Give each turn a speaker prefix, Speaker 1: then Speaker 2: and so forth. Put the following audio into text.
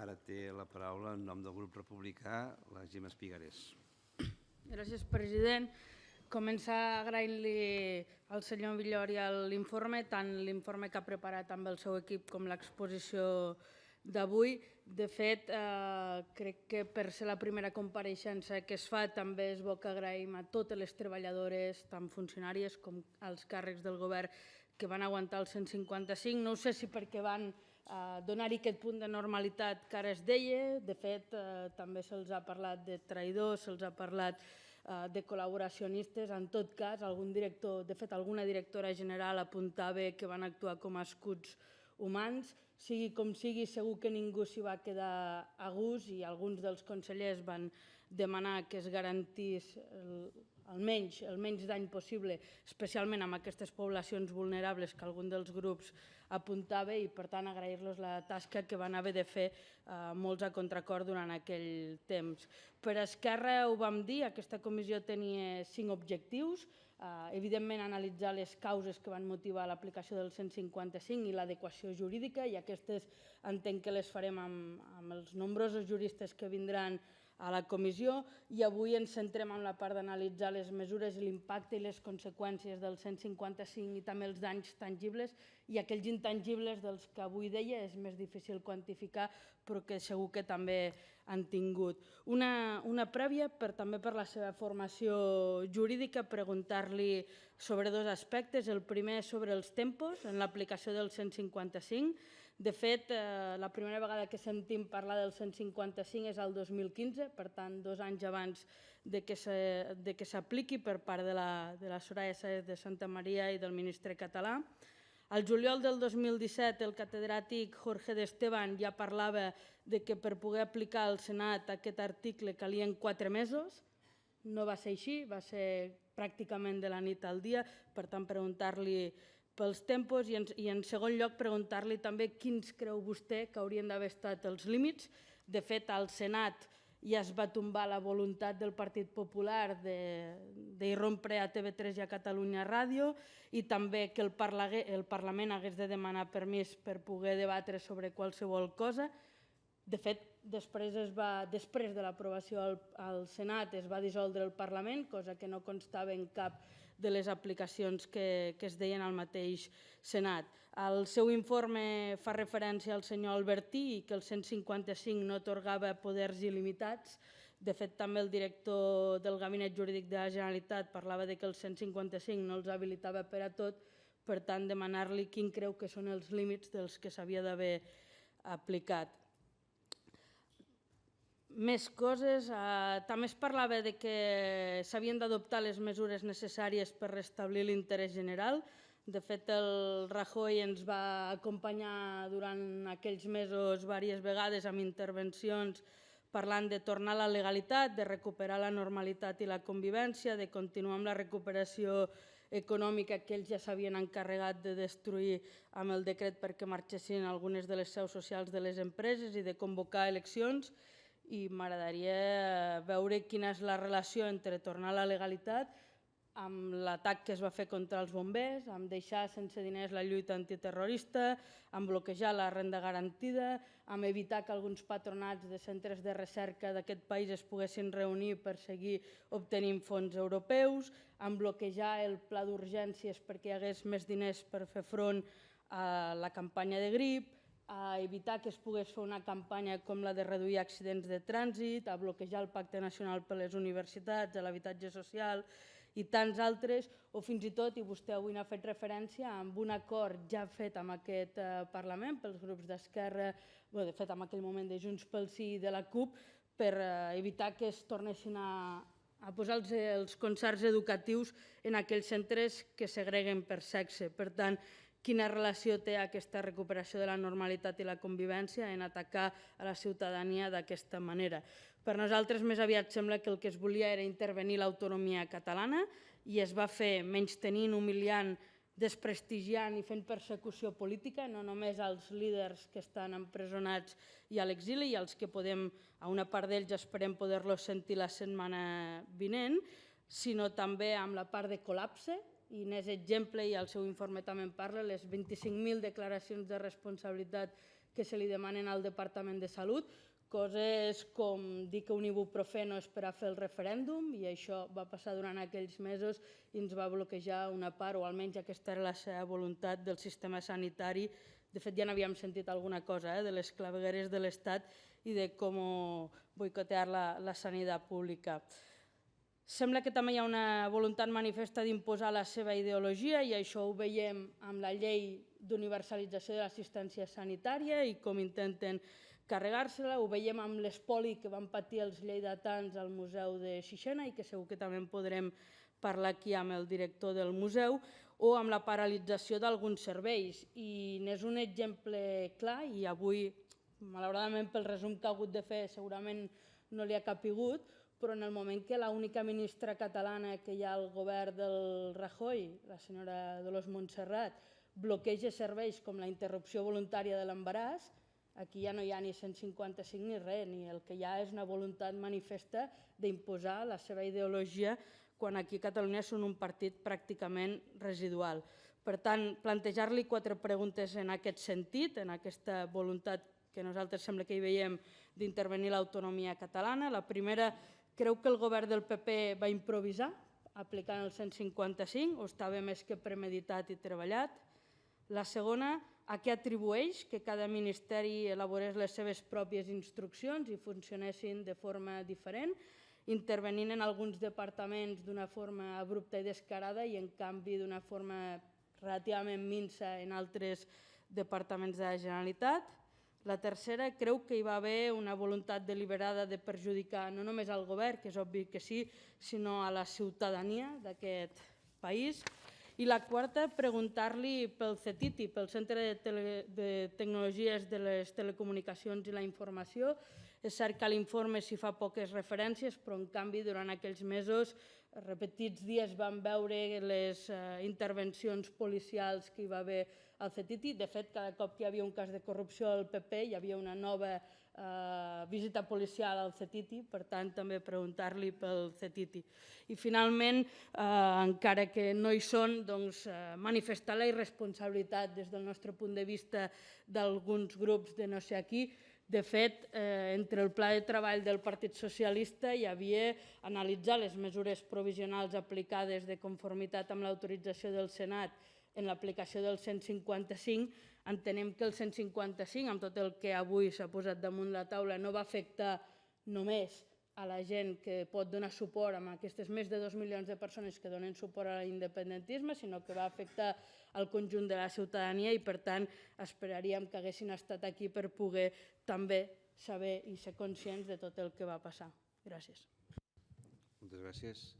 Speaker 1: Ara té la paraula en nom del grup republicà la Gemma Espigares.
Speaker 2: Gràcies, president. Començar agraint-li al senyor Villòria l'informe, tant l'informe que ha preparat amb el seu equip com l'exposició d'avui. De fet, crec que per ser la primera compareixença que es fa també és bo que agraïm a totes les treballadores, tant funcionàries com als càrrecs del govern, que van aguantar el 155. No sé si perquè van donar-hi aquest punt de normalitat que ara es deia. De fet, també se'ls ha parlat de traïdors, se'ls ha parlat de col·laboracionistes. En tot cas, de fet, alguna directora general apuntava que van actuar com a escuts humans. Sigui com sigui, segur que ningú s'hi va quedar a gust i alguns dels consellers van demanar que es garantís el menys dany possible, especialment amb aquestes poblacions vulnerables que algun dels grups apuntava, i per tant agrair-los la tasca que van haver de fer molts a contracor durant aquell temps. Per Esquerra ho vam dir, aquesta comissió tenia 5 objectius. Evidentment, analitzar les causes que van motivar l'aplicació del 155 i l'adequació jurídica, i aquestes entenc que les farem amb els nombrosos juristes que vindran a la comissió, i avui ens centrem en la part d'analitzar les mesures i l'impacte i les conseqüències del 155 i també els danys tangibles i aquells intangibles dels que avui deia és més difícil quantificar, però que segur que també han tingut. Una prèvia, també per la seva formació jurídica, preguntar-li sobre 2 aspectes. El primer sobre els tempos en l'aplicació del 155. De fet, la primera vegada que sentim parlar del 155 és el 2015, per tant, 2 anys abans de que s'apliqui per part de la Soraya Sáez de Santamaría i del ministre català. Al juliol del 2017, el catedràtic Jorge de Esteban ja parlava de que per poder aplicar al Senat aquest article calien 4 mesos. No va ser així, va ser pràcticament de la nit al dia. Per tant, preguntar-li pels tempos i, en segon lloc, preguntar-li també quins creu vostè que haurien d'haver estat els límits. De fet, al Senat ja es va tombar la voluntat del Partit Popular d'irrompre a TV3 i a Catalunya Ràdio, i també que el Parlament hagués de demanar permís per poder debatre sobre qualsevol cosa. De fet, després de l'aprovació al Senat es va dissoldre el Parlament, cosa que no constava en cap de les aplicacions que es deien al mateix Senat. El seu informe fa referència al senyor Albertí i que el 155 no atorgava poders il·limitats. De fet, també el director del Gabinet Jurídic de la Generalitat parlava que el 155 no els habilitava per a tot, per tant, demanar-li quin creu que són els límits dels que s'havia d'haver aplicat. Més coses. També es parlava que s'havien d'adoptar les mesures necessàries per restablir l'interès general. De fet, el Rajoy ens va acompanyar durant aquells mesos diverses vegades amb intervencions parlant de tornar a la legalitat, de recuperar la normalitat i la convivència, de continuar amb la recuperació econòmica que ells ja s'havien encarregat de destruir amb el decret perquè marxessin algunes de les seus socials de les empreses i de convocar eleccions. I m'agradaria veure quina és la relació entre tornar a la legalitat amb l'atac que es va fer contra els bombers, amb deixar sense diners la lluita antiterrorista, amb bloquejar la renda garantida, amb evitar que alguns patronats de centres de recerca d'aquest país es poguessin reunir per seguir obtenint fons europeus, amb bloquejar el pla d'urgències perquè hi hagués més diners per fer front a la campanya de grip, a evitar que es pogués fer una campanya com la de reduir accidents de trànsit, a bloquejar el Pacte Nacional per les Universitats, a l'habitatge social i tants altres, o fins i tot, i vostè avui n'ha fet referència, amb un acord ja fet amb aquest Parlament pels grups d'Esquerra, de fet, en aquell moment de Junts pel Sí i de la CUP, per evitar que es tornessin a posar els concerts educatius en aquells centres que segreguen per sexe. Per tant, quina relació té aquesta recuperació de la normalitat i la convivència en atacar a la ciutadania d'aquesta manera. Per nosaltres més aviat sembla que el que es volia era intervenir l'autonomia catalana i es va fer menystenint, humiliant, desprestigiant i fent persecució política, no només als líders que estan empresonats i a l'exili i als que a una part d'ells esperem poder-los sentir la setmana vinent, sinó també amb la part de col·lapse, i n'és exemple, i el seu informe també en parla, les 25.000 declaracions de responsabilitat que se li demanen al Departament de Salut, coses com dir que un ibuprofeno és per a fer el referèndum, i això va passar durant aquells mesos i ens va bloquejar una part, o almenys aquesta era la seva voluntat del sistema sanitari. De fet, ja n'havíem sentit alguna cosa de les clavegueres de l'Estat i de com boicotear la sanitat pública. Sembla que també hi ha una voluntat manifesta d'imposar la seva ideologia, i això ho veiem amb la llei d'universalització de l'assistència sanitària i com intenten carregar-se-la, ho veiem amb l'espoli que van patir els lleidatans al Museu de Sixena i que segur que també en podrem parlar aquí amb el director del museu, o amb la paralització d'alguns serveis. I n'és un exemple clar, i avui, malauradament pel resum que ha hagut de fer, segurament no li ha capigut, però en el moment que l'única ministra catalana que hi ha al govern del Rajoy, la senyora Dolors Montserrat, bloqueja serveis com la interrupció voluntària de l'embaràs, aquí ja no hi ha ni 155 ni res, ni el que hi ha és una voluntat manifesta d'imposar la seva ideologia quan aquí a Catalunya són un partit pràcticament residual. Per tant, plantejar-li 4 preguntes en aquest sentit, en aquesta voluntat que nosaltres sembla que hi veiem d'intervenir l'autonomia catalana. La primera, creu que el govern del PP va improvisar aplicant el 155 o estava més que premeditat i treballat? La segona, a què atribueix que cada ministeri elaborés les seves pròpies instruccions i funcionessin de forma diferent, intervenint en alguns departaments d'una forma abrupta i descarada i en canvi d'una forma relativament minsa en altres departaments de la Generalitat? La tercera, creu que hi va haver una voluntat deliberada de perjudicar no només al govern, que és obvi que sí, sinó a la ciutadania d'aquest país? I la quarta, preguntar-li pel CETITI, pel Centre de Tecnologies de les Telecomunicacions i la Informació. És cert que a l'informe s'hi fa poques referències, però en canvi durant aquells mesos, repetits dies, vam veure les intervencions policials que hi va haver al CETITI. De fet, cada cop que hi havia un cas de corrupció al PP hi havia una nova visita policial al CETITI, per tant també preguntar-li pel CETITI. I finalment, encara que no hi són, manifestar la irresponsabilitat des del nostre punt de vista d'alguns grups de no sé a qui. De fet, entre el pla de treball del Partit Socialista hi havia analitzar les mesures provisionals aplicades de conformitat amb l'autorització del Senat en l'aplicació del 155. Entenem que el 155, amb tot el que avui s'ha posat damunt la taula, no va afectar només a la gent que pot donar suport a aquestes més de 2 milions de persones que donen suport a l'independentisme, sinó que va afectar al conjunt de la ciutadania i, per tant, esperaríem que haguessin estat aquí per poder també saber i ser conscients de tot el que va passar. Gràcies.
Speaker 1: Moltes gràcies.